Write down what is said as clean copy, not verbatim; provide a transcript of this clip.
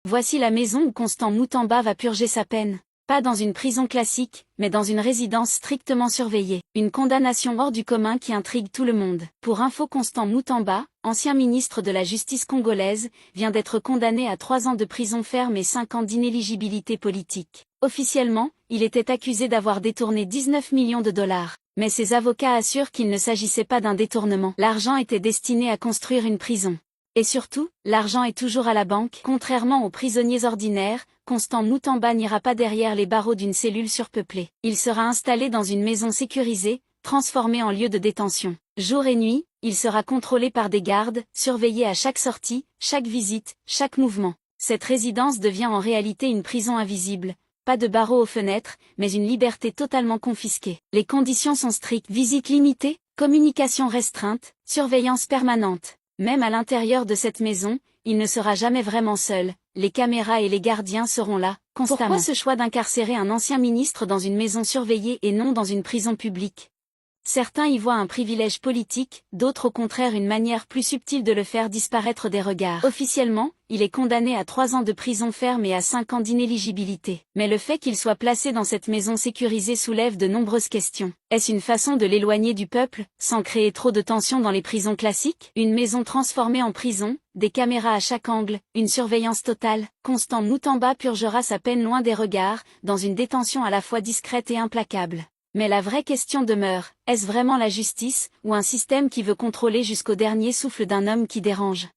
Voici la maison où Constant Moutamba va purger sa peine. Pas dans une prison classique, mais dans une résidence strictement surveillée. Une condamnation hors du commun qui intrigue tout le monde. Pour info, Constant Moutamba, ancien ministre de la Justice congolaise, vient d'être condamné à 3 ans de prison ferme et 5 ans d'inéligibilité politique. Officiellement, il était accusé d'avoir détourné 19 millions de dollars. Mais ses avocats assurent qu'il ne s'agissait pas d'un détournement. L'argent était destiné à construire une prison. Et surtout, l'argent est toujours à la banque. Contrairement aux prisonniers ordinaires, Constant Moutamba n'ira pas derrière les barreaux d'une cellule surpeuplée. Il sera installé dans une maison sécurisée, transformée en lieu de détention. Jour et nuit, il sera contrôlé par des gardes, surveillé à chaque sortie, chaque visite, chaque mouvement. Cette résidence devient en réalité une prison invisible. Pas de barreaux aux fenêtres, mais une liberté totalement confisquée. Les conditions sont strictes. Visite limitée, communication restreinte, surveillance permanente. Même à l'intérieur de cette maison, il ne sera jamais vraiment seul, les caméras et les gardiens seront là, constamment. Pourquoi ce choix d'incarcérer un ancien ministre dans une maison surveillée et non dans une prison publique? Certains y voient un privilège politique, d'autres au contraire une manière plus subtile de le faire disparaître des regards. Officiellement, il est condamné à 3 ans de prison ferme et à 5 ans d'inéligibilité. Mais le fait qu'il soit placé dans cette maison sécurisée soulève de nombreuses questions. Est-ce une façon de l'éloigner du peuple, sans créer trop de tension dans les prisons classiques? Une maison transformée en prison, des caméras à chaque angle, une surveillance totale. Constant Moutamba purgera sa peine loin des regards, dans une détention à la fois discrète et implacable. Mais la vraie question demeure, est-ce vraiment la justice, ou un système qui veut contrôler jusqu'au dernier souffle d'un homme qui dérange?